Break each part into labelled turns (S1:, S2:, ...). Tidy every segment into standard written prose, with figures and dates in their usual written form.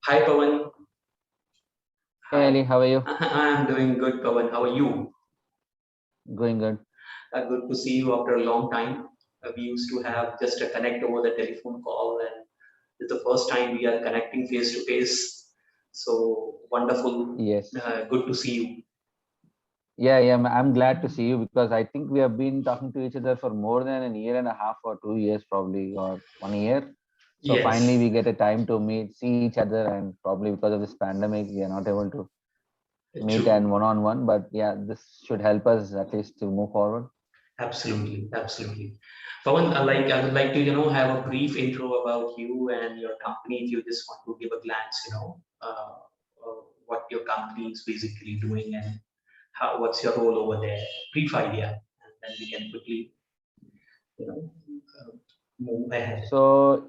S1: Hi, Pawan.
S2: Hey
S1: Hi.
S2: Ali, how are you?
S1: I'm doing good, Pawan. How are you?
S2: Going good.
S1: Good to see you after a long time. We used to have just a connect over the telephone call, and it's the first time we are connecting face to face. So wonderful.
S2: Yes.
S1: Good to see you.
S2: Yeah. I'm glad to see you because I think we have been talking to each other for more than a year and a half or 2 years probably or 1 year. So finally
S1: Yes,
S2: we get a time to meet, see each other, and probably because of this pandemic we are not able to meet
S1: true.
S2: and one-on-one. But yeah, this should help us at least to move forward.
S1: Absolutely, absolutely. Pawan, I would like to, have a brief intro about you and your company. If you just want to give a glance, what your company is basically doing and what's your role over there. Brief idea, and then we can quickly, you know, uh, move ahead.
S2: So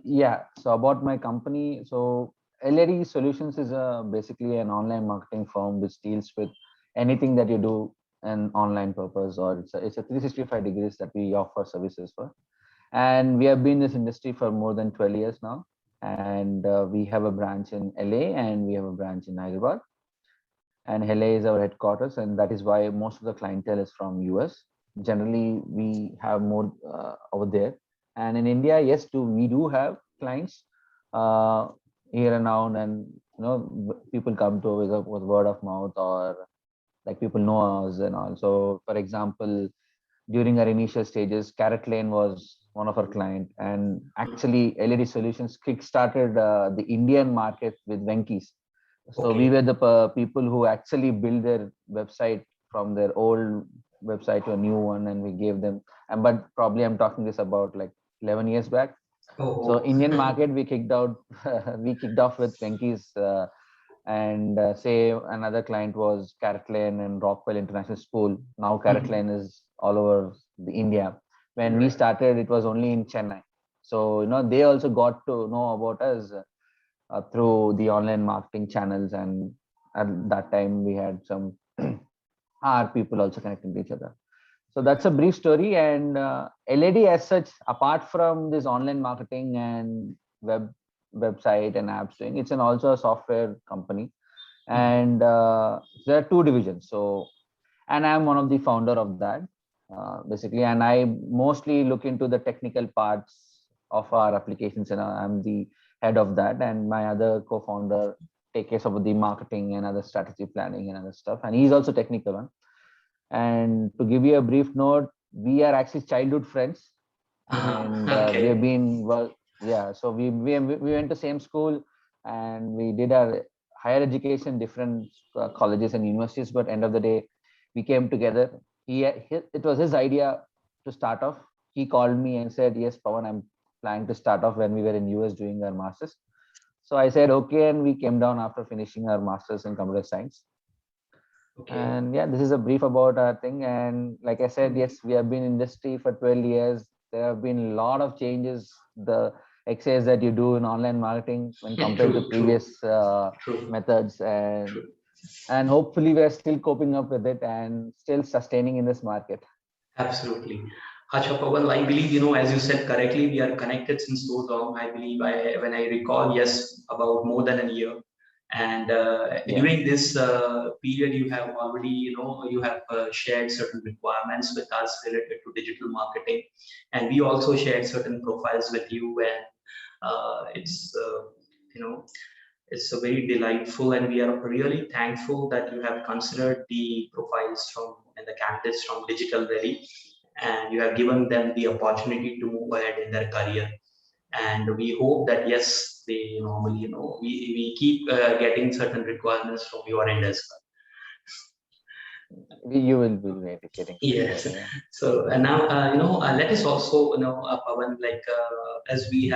S2: about my company, so LED Solutions is basically an online marketing firm which deals with anything that you do an online purpose, or it's a 365 degrees that we offer services for. And we have been in this industry for more than 12 years now. And we have a branch in LA and we have a branch in Hyderabad. And LA is our headquarters, and that is why most of the clientele is from US. Generally, we have more over there. And in India, yes, we do have clients uh, here and now, and people come to us with word of mouth, or like people know us and all. So, for example, during our initial stages, Carrot Lane was one of our client, and actually LED Solutions kickstarted the Indian market with Venki's. So we
S1: Okay.
S2: were the people who actually built their website from their old website to a new one, and we gave them. And but probably I'm talking this about like 11 years back. So
S1: Oh,
S2: Indian market we kicked out, we kicked off with Venki's, and say another client was Carrot Lane and Rockwell International School. Now Carrot
S1: mhm.
S2: Lane is all over the India. When we
S1: Right.
S2: started, it was only in Chennai. So they also got to know about us through the online marketing channels, and at that time we had some our people also connecting to each other. So that's a brief story. And LED as such, apart from this online marketing and website and apps doing, it's an also a software company. And there are two divisions. So, and I'm one of the founder of that, basically. And I mostly look into the technical parts of our applications, and I'm the head of that. And my other co-founder take care of the marketing and other strategy planning and other stuff. And he's also technical one. And to give you a brief note, we are actually childhood friends, and we have
S1: Okay.
S2: been well. Yeah, so we went to same school, and we did our higher education, different colleges and universities. But end of the day, we came together. It was his idea to start off. He called me and said, "Yes, Pawan, I'm planning to start off," when we were in US doing our masters. So I said, "Okay," and we came down after finishing our masters in computer science.
S1: Okay.
S2: And yeah, this is a brief about our thing. And like I said, yes, we have been in industry for 12 years. There have been a lot of changes. The exercise that you do in online marketing when compared to
S1: True, true,
S2: previous
S1: true,
S2: methods, and
S1: true.
S2: hopefully we are still coping up with it and still sustaining in this market.
S1: Absolutely. Acha Pawan, I believe, as you said correctly, we are connected since so long. I believe when I recall, yes, about more than a year. And
S2: Yeah.
S1: during this period, you have already, you have shared certain requirements with us related to digital marketing. And we also shared certain profiles with you. And you know, it's a very delightful, and we are really thankful that you have considered the profiles from and the candidates from Digital Valley, and you have given them the opportunity to move ahead in their career. And we hope that yes, they normally, we keep getting certain requirements from your end as well.
S2: You will be really getting for sure.
S1: Yes.
S2: Yeah.
S1: So and now, let us also, Pawan, like as you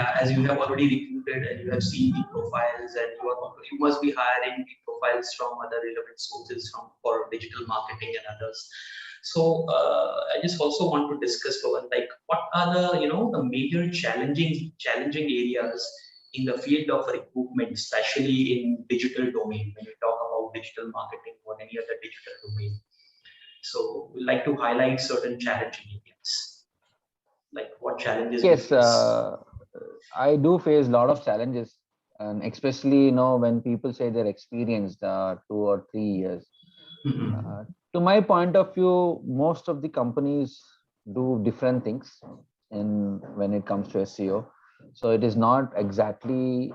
S1: have already recruited and you have seen the profiles, and you must be hiring the profiles from other relevant sources from for digital marketing and others. So I just also want to discuss, Pawan, like what are the the major challenging areas in the field of recruitment, especially in digital domain when you talk about digital marketing or any other digital domain. So we like to highlight certain challenging areas, like what challenges we
S2: Yes,
S1: face.
S2: I do face a lot of challenges and especially when people say they're experienced 2 or 3 years.
S1: Mhm.
S2: Uh, to my point of view, most of the companies do different things in when it comes to SEO. So it is not exactly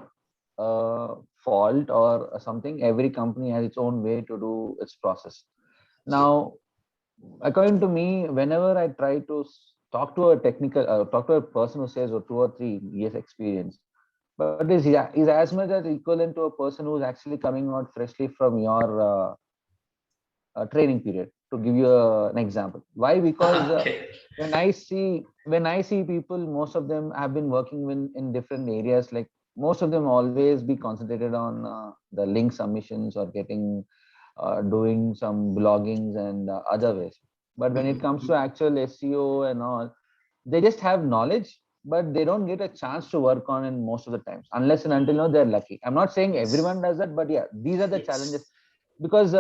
S2: a fault or something. Every company has its own way to do its process. Now, according to me, whenever I try to talk to a person who says, 2 or 3 years experience, but is as much as equivalent to a person who's actually coming out freshly from your training period. To give you an example, why? Because
S1: Okay.
S2: when I see people, most of them have been working in different areas. Like most of them always be concentrated on the link submissions or getting doing some bloggings and other ways. But when it comes to actual SEO and all, they just have knowledge, but they don't get a chance to work on it most of the times, unless and until they're lucky. I'm not saying everyone
S1: Yes.
S2: does that, but yeah, these are the challenges.
S1: Yes.
S2: Because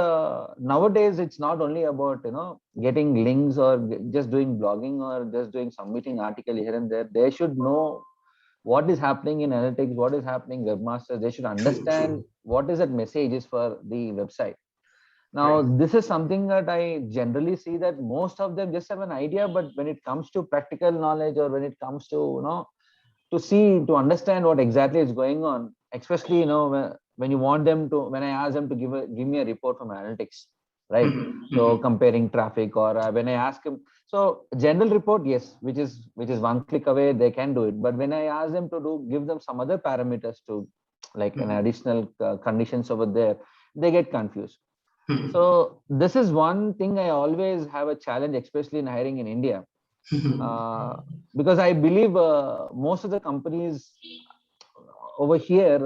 S2: nowadays it's not only about getting links or just doing blogging or just doing submitting article here and there. They should know what is happening in analytics, what is happening webmasters. They should
S1: True.
S2: understand
S1: True.
S2: what is that message is for the website. Now,
S1: Right.
S2: this is something that I generally see, that most of them just have an idea, but when it comes to practical knowledge, or when it comes to to understand what exactly is going on, especially when you want them to, when I ask them to give me a report from analytics, right?
S1: Mhm.
S2: So
S1: Mhm.
S2: comparing traffic, or when I ask them, so general report, yes, which is one click away, they can do it. But when I ask them to give them some other parameters to, like an
S1: Mhm.
S2: additional conditions over there, they get confused.
S1: Mhm.
S2: So this is one thing I always have a challenge, especially in hiring in India, uh, because I believe most of the companies over here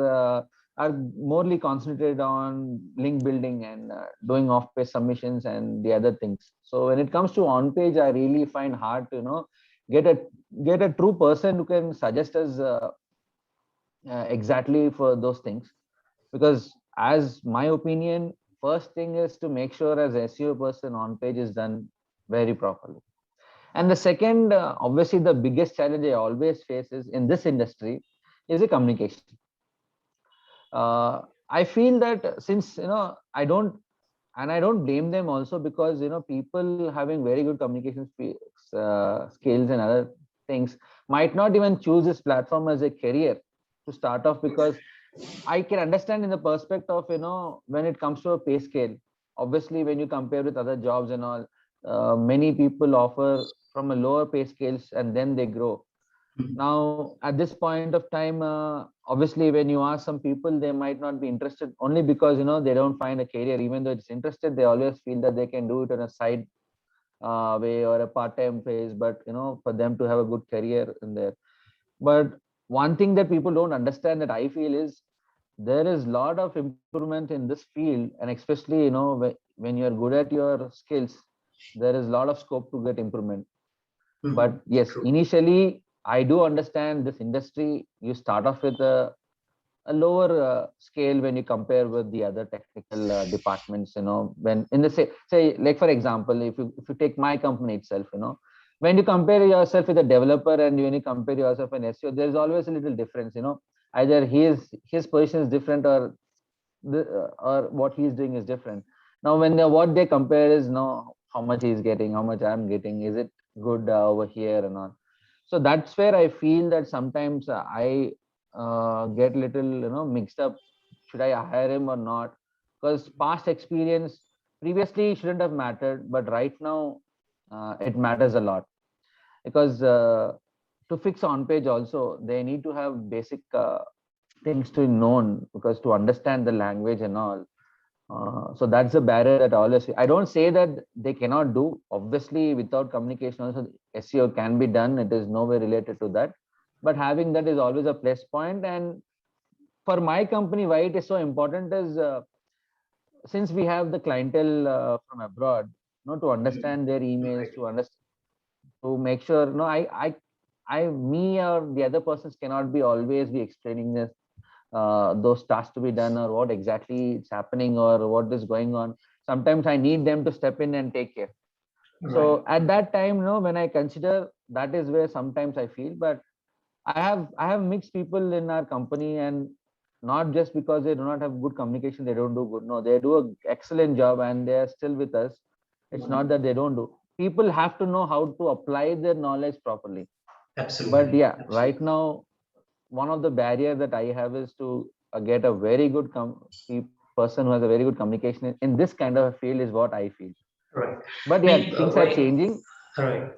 S2: are morely concentrated on link building and doing off-page submissions and the other things. So when it comes to on-page, I really find hard to get a get a true person who can suggest us exactly for those things. Because as my opinion, first thing is to make sure as SEO person on page is done very properly. And the second, obviously the biggest challenge I always face is in this industry is the communication. I feel that since I don't blame them also, because people having very good communication skills and other things might not even choose this platform as a career to start off. Because I can understand in the perspective of, when it comes to a pay scale, obviously when you compare with other jobs and all, many people offer from a lower pay scales and then they grow. Now, at this point of time, obviously when you ask some people, they might not be interested, only because, they don't find a career. Even though it's interested, they always feel that they can do it on a side way or a part-time phase, but, for them to have a good career in there. But one thing that people don't understand, that I feel, is there is a lot of improvement in this field. And especially when you're good at your skills, there is a lot of scope to get improvement. But
S1: Mhm.
S2: yes,
S1: True.
S2: initially I do understand this industry, you start off with a lower scale when you compare with the other technical departments. When in the say, like for example, if you take my company itself, when you compare yourself with a developer and when you compare yourself an SEO, there is always a little difference. Either his position is different, or what he's doing is different. Now when what they compare is, how much he's getting, how much I'm getting, is it good over here and all. So that's where I feel that sometimes I get little mixed up. Should I hire him or not? Because past experience previously shouldn't have mattered, but right now it matters a lot. Because to fix on page also, they need to have basic things to known, because to understand the language and all. So that's the barrier that I always see. I don't say that they cannot do. Obviously, without communication, also SEO can be done. It is no way related to that. But having that is always a plus point. And for my company, why it is so important is, since we have the clientele from abroad, to understand their emails,
S1: Right.
S2: to understand, to make sure, me or the other persons cannot be always be explaining this, those tasks to be done, or what exactly is happening, or what is going on. Sometimes I need them to step in and take care.
S1: Right.
S2: So at that time, when I consider, that is where sometimes I feel. But I have mixed people in our company, and not just because they do not have good communication, they don't do good. No, they do an excellent job and they are still with us. It's not that they don't do. People have to know how to apply their knowledge properly. But
S1: Absolutely.
S2: yeah, right
S1: Absolutely.
S2: now, one of the barrier that I have is to get a very good person who has a very good communication in this kind of a field is what I feel.
S1: Right.
S2: But yeah,
S1: Like,
S2: things are
S1: right.
S2: changing.
S1: Right.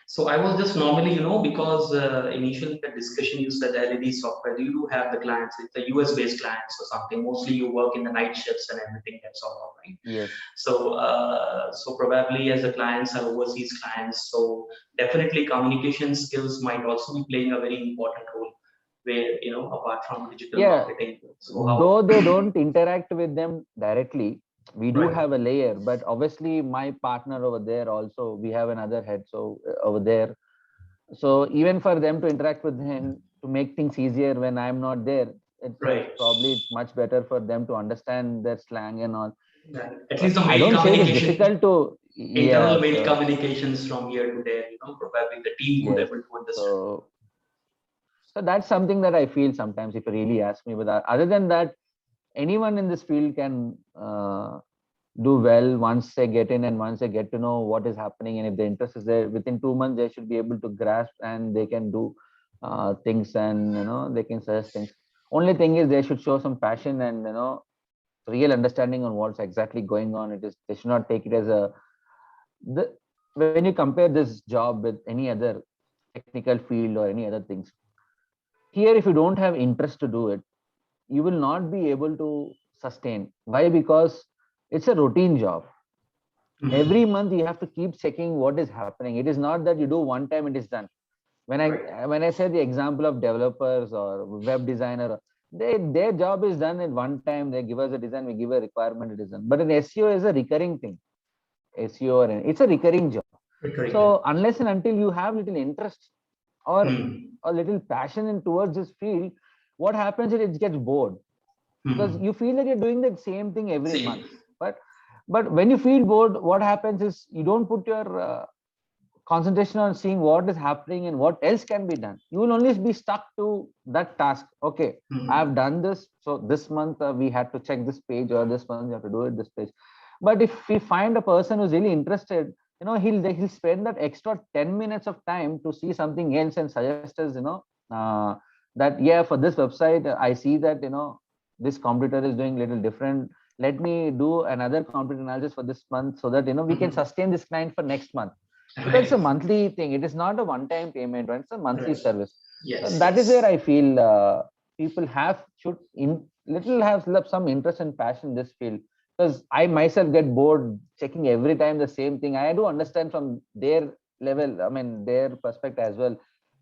S1: So I was just normally, because initially the discussion you said LED software, you do have the clients, it's the US based clients or something. Mostly you work in the night shifts and everything, that's all, right?
S2: Yes.
S1: So probably as the clients are overseas clients, so definitely communication skills might also be playing a very important role. Where apart from digital
S2: Yeah,
S1: marketing, so
S2: though
S1: how?
S2: they don't interact with them directly, we do
S1: Right.
S2: have a layer. But obviously my partner over there also, we have another head so over there. So even for them to interact with him to make things easier when I'm not there, it's
S1: Right.
S2: probably it's much better for them to understand their slang and all.
S1: Right. At
S2: But
S1: least the
S2: I
S1: mail
S2: don't say it is
S1: communication,
S2: difficult to,
S1: internal
S2: yeah.
S1: mail
S2: So
S1: communications from here to there, probably the team would
S2: yes,
S1: able to understand.
S2: so that's something that I feel sometimes if you really ask me. But other than that, anyone in this field can do well once they get in and once they get to know what is happening, and if the interest is there, within 2 months they should be able to grasp and they can do things, and they can suggest things. Only thing is they should show some passion and real understanding on what's exactly going on. It is, they should not take it as a the when you compare this job with any other technical field or any other things. Here, if you don't have interest to do it, you will not be able to sustain. Why? Because it's a routine job. Every
S1: Mhm.
S2: month you have to keep checking what is happening. It is not that you do one time it is done. when i
S1: Right.
S2: when I say the example of developers or web designer, their job is done at one time. They give us a design, we give a requirement, it is done. But an SEO is a recurring thing. It's a recurring job.
S1: Recurring.
S2: So unless and until you have little interest or
S1: Hmm.
S2: a little passion in towards this field, what happens is it gets bored, because
S1: Hmm.
S2: you feel that you're doing the same thing every month.
S1: Same.
S2: but but when you feel bored, what happens is you don't put your concentration on seeing what is happening and what else can be done. You will only be stuck to that task. Okay, I
S1: Hmm.
S2: have done this, so this month we had to check this page, or this month we have to do it this page. But if we find a person who's really interested, he'll spend that extra 10 minutes of time to see something else and suggest us, uh, that yeah, for this website I see that this competitor is doing little different. Let me do another competitor analysis for this month so that we can
S1: Hmm.
S2: sustain this client for next month, because it's a
S1: Right.
S2: monthly thing. It is not a one time payment, right? It's a monthly
S1: Right.
S2: service. So
S1: Yes.
S2: that is where
S1: Yes.
S2: I feel people should have some interest and passion in this field, because I myself get bored checking every time the same thing. I do understand from their level, I mean their perspective as well.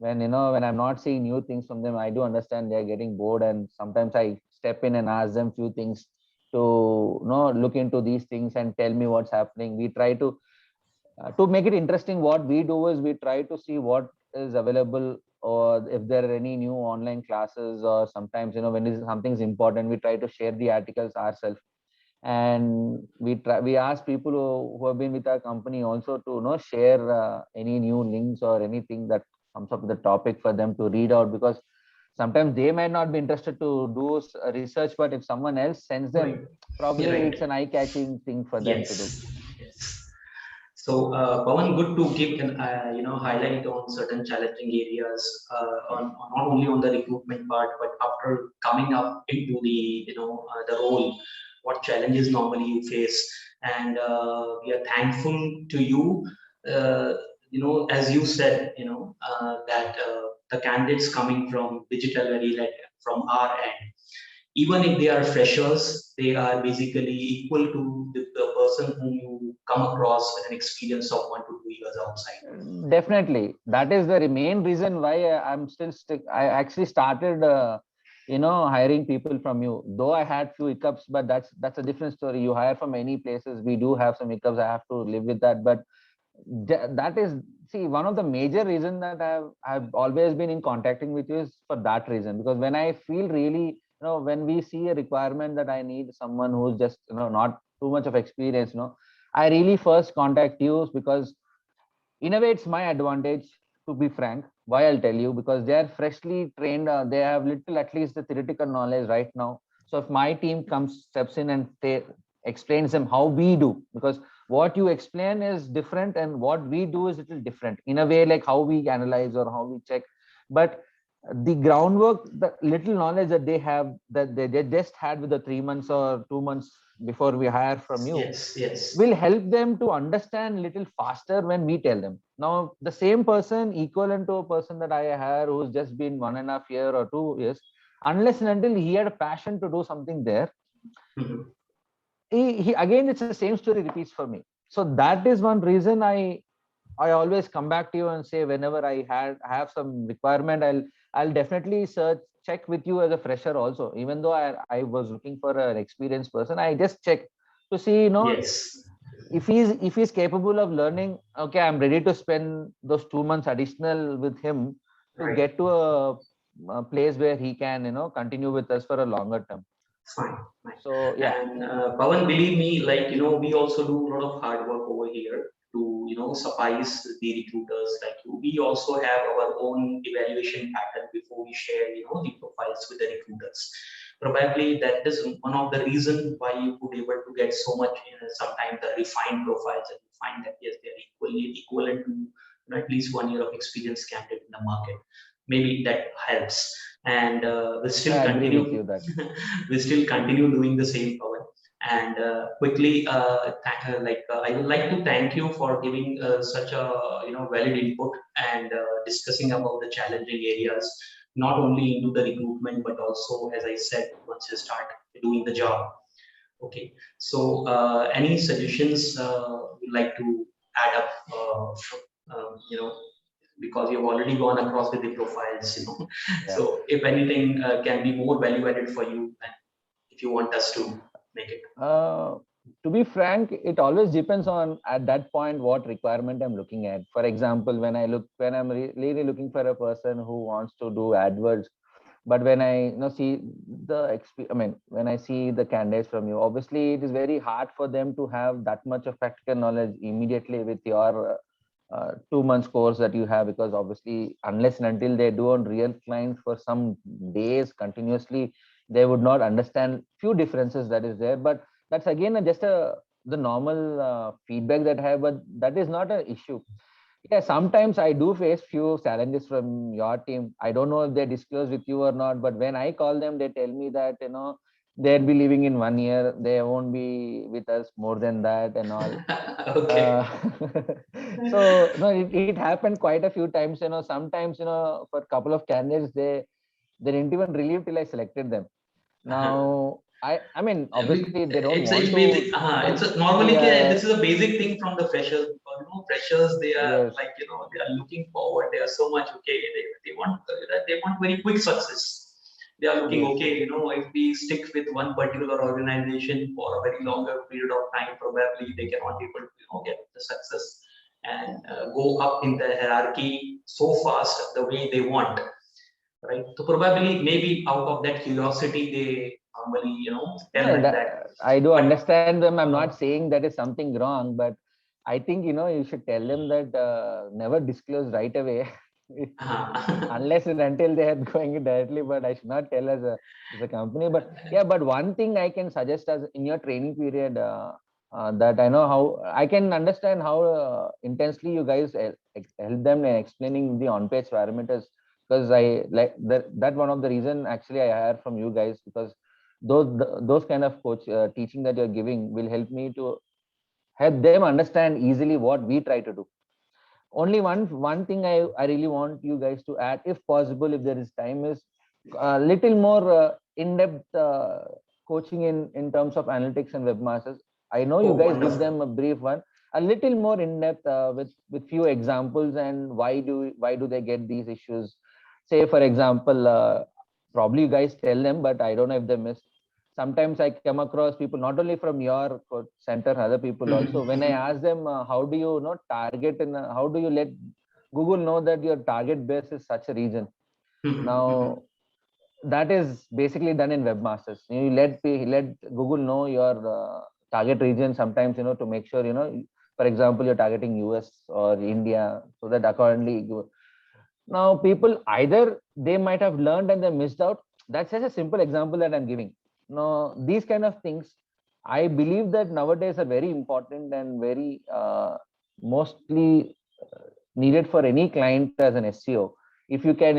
S2: When I'm not seeing new things from them, I do understand they're getting bored, and sometimes I step in and ask them few things to look into these things and tell me what's happening. We try to make it interesting. What we do is we try to see what is available, or if there are any new online classes, or sometimes when something's important, we try to share the articles ourselves. And we ask people who have been with our company also to share any new links or anything that comes up with the topic for them to read out, because sometimes they might not be interested to do research, but if someone else sends them,
S1: Right.
S2: probably
S1: You're
S2: it's
S1: right.
S2: an eye-catching thing for them to do.
S1: Yes. Yes. So, Pawan, good to give an highlight on certain challenging areas, on not only on the recruitment part, but after coming up into the role, what challenges normally you face, and we are thankful to you. Uh, as you said, that the candidates coming from digital very like from our end, even if they are freshers, they are basically equal to the person whom you come across with an experience of 1 to 2 years outside.
S2: Definitely, that is the main reason why I'm still stick. I actually started, hiring people from you. Though I had few hiccups, but that's a different story. You hire from many places. We do have some hiccups. I have to live with that. But that is, see, one of the major reasons that I've always been in contacting with you is for that reason. Because when I feel really, when we see a requirement that I need someone who's just not too much of experience, I really first contact you, because in a way it's my advantage, to be frank, Why I'll tell you, because they are freshly trained. They have little, at least the theoretical knowledge right now. So if my team comes, steps in and explains them how we do, because what you explain is different and what we do is little different in a way, like how we analyze or how we check. But the groundwork, the little knowledge that they have, that they just had with the 3 months or 2 months before we hire from you,
S1: Yes, yes.
S2: will help them to understand little faster when we tell them. Now, the same person, equivalent to a person that I hire who's just been 1.5 year or 2 years, unless and until he had a passion to do something there,
S1: Mhm.
S2: he again, it's the same story repeats for me. So that is one reason I always come back to you and say, whenever have some requirement, I'll definitely check with you as a fresher also. Even though I was looking for an experienced person, I just check to see,
S1: Yes,
S2: if he's capable of learning. Okay, I'm ready to spend those 2 months additional with him to
S1: right.
S2: get to a place where he can, continue with us for a longer term.
S1: Fine, fine.
S2: So yeah.
S1: And Pawan, believe me, like, we also do a lot of hard work over here to, suffice the recruiters like you. We also have our own evaluation pattern before we share, the profiles with the recruiters. Probably that is one of the reason why you could able to get so much, sometimes the refined profiles, and you find that yes, they're equivalent to, at least 1 year of experience candidate in the market. Maybe that helps, and we'll still
S2: I agree with
S1: continue.
S2: you that.
S1: We still continue doing the same, Pawan. And quickly, I would like to thank you for giving such a valid input and discussing about the challenging areas, not only into the recruitment but also, as I said, once you start doing the job. Okay, so any suggestions you'd like to add up? Because you've already gone across with the profiles.
S2: Yeah.
S1: So if anything can be more value added for you, and if you want us to make it.
S2: Uh, to be frank, it always depends on at that point what requirement I'm looking at. For example, when I'm really looking for a person who wants to do AdWords, but when I see I mean, when I see the candidates from you, obviously it is very hard for them to have that much of practical knowledge immediately with your 2 months course that you have, because obviously unless and until they do on real clients for some days continuously, they would not understand few differences that is there. But that's again just the normal feedback that I have, but that is not an issue. Yeah, sometimes I do face few challenges from your team. I don't know if they disclose with you or not, but when I call them, they tell me that they'll be leaving in 1 year. They won't be with us more than that and all.
S1: Okay.
S2: Uh, so no, it happened quite a few times. Sometimes for a couple of candidates, they didn't even relieve till I selected them. Now I mean, obviously they don't want
S1: It's
S2: to
S1: basic. It's normally
S2: yeah,
S1: this is a basic thing from the freshers, because freshers, they are
S2: yes,
S1: like, they are looking forward. They are so much okay. They want very quick success. They are looking
S2: yes.
S1: okay. If we stick with one particular organization for a very longer period of time, probably they cannot able to get the success and go up in the hierarchy so fast the way they want, right? So probably maybe out of that curiosity, they normally tell
S2: No,
S1: like that.
S2: I do
S1: But
S2: understand them. I'm
S1: uh,
S2: not saying that is something wrong, but I think you should tell them that never disclose right away, unless and until they are going it directly. But I should not tell as a company. But yeah, but one thing I can suggest as in your training period, that I know how I can understand how intensely you guys help them in explaining the on-page parameters, because I like that one of the reason actually I hired from you guys, because those kind of coach teaching that you're giving will help me to help them understand easily what we try to do. Only one thing I really want you guys to add, if possible, if there is time, is a little more in-depth coaching in terms of analytics and webmasters. I know you
S1: oh,
S2: guys give
S1: wonderful.
S2: them a brief one, a little more in-depth with few examples, and why do they get these issues. Say for example, probably you guys tell them, but I don't know if they miss. Sometimes I come across people not only from your center, other people also. When I ask them, how do you know target and how do you let Google know that your target base is such a region? Now that is basically done in webmasters. You let Google know your target region sometimes, to make sure, for example, you're targeting US or India, so that accordingly Now, people either they might have learned and they missed out. That's just a simple example that I'm giving. Now, these kind of things, I believe that nowadays are very important and very mostly needed for any client as an SEO. If you can,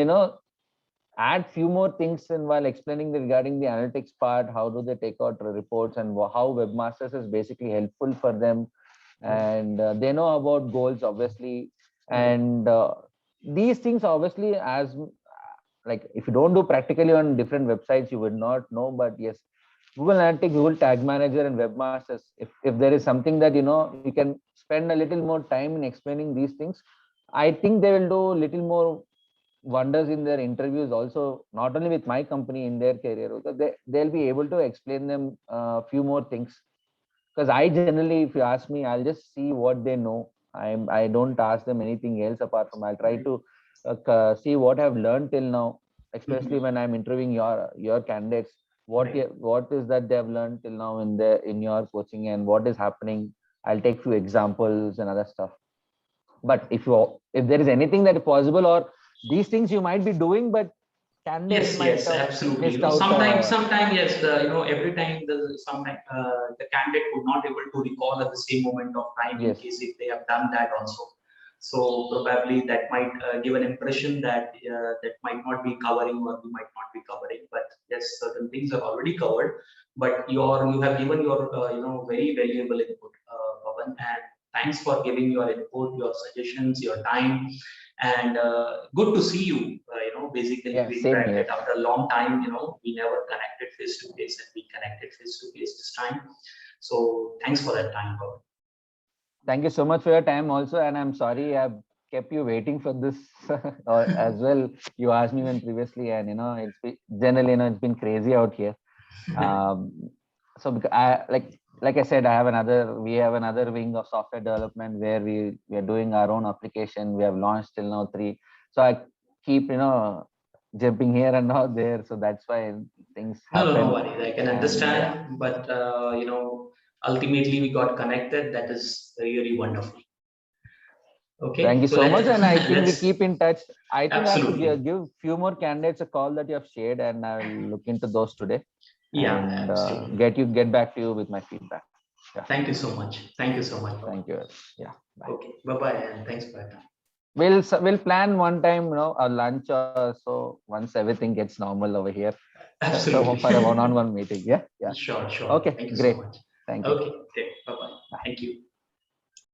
S2: add few more things in while explaining regarding the analytics part, how do they take out reports, and how Webmasters is basically helpful for them, and they know about goals obviously, and these things obviously, as like if you don't do practically on different websites you would not know, but yes, Google Analytics, Google Tag Manager, and Webmasters, if there is something that you can spend a little more time in explaining these things, I think they will do little more wonders in their interviews also, not only with my company, in their career also. They'll be able to explain them a few more things, because I generally, if you ask me, I'll just see what they know. I don't ask them anything else apart from, I'll try to see what I've learned till now, especially when I'm interviewing your candidates. What is that they've learned till now in your coaching, and what is happening. I'll take few examples and other stuff. But if there is anything that is possible, or these things you might be doing, but candidates
S1: Yes,
S2: might
S1: yes,
S2: have
S1: absolutely.
S2: missed out.
S1: Sometimes, yes, every time the candidate would not able to recall at the same moment of time in
S2: Yes,
S1: case if they have done that also. So probably that might give an impression that that might not be covering or we might not be covering. But yes, certain things are already covered. But you have given your very valuable input, Pawan, and thanks for giving your input, your suggestions, your time, and good to see you. Basically
S2: yeah,
S1: we
S2: same here.
S1: interacted after a long time. We never connected face to face, and we connected face to face this time. So thanks for that time, Pawan.
S2: Thank you so much for your time also, and I'm sorry I've kept you waiting for this as well. You asked me when previously, and it's been, generally, it's been crazy out here. Um, so I like I said, we have another wing of software development where we are doing our own application. We have launched till now 3. So I keep jumping here and now there. So that's why things
S1: No
S2: happen.
S1: worries. I can
S2: And
S1: understand, but ultimately we got connected. That is really wonderful.
S2: thank
S1: Okay,
S2: you
S1: so
S2: so
S1: let
S2: much, and I think we
S1: let's
S2: keep in touch. I think I have to
S1: absolutely,
S2: give few more candidates a call that you have shared, and I'll look into those today
S1: yeah,
S2: and
S1: absolutely.
S2: get back to you with my feedback. Yeah,
S1: Thank you so much. Thank you so much, Pawan.
S2: thank you. Yeah, bye.
S1: Okay, bye bye, and thanks for your time.
S2: We'll plan one time, a lunch or so once everything gets normal over here. So
S1: Absolutely.
S2: for a one-on-one meeting. Yeah, yeah.
S1: Sure, sure.
S2: Okay,
S1: Thank you so
S2: great.
S1: much.
S2: Thank you.
S1: Okay, great. Bye bye.
S2: Bye.
S1: Thank you.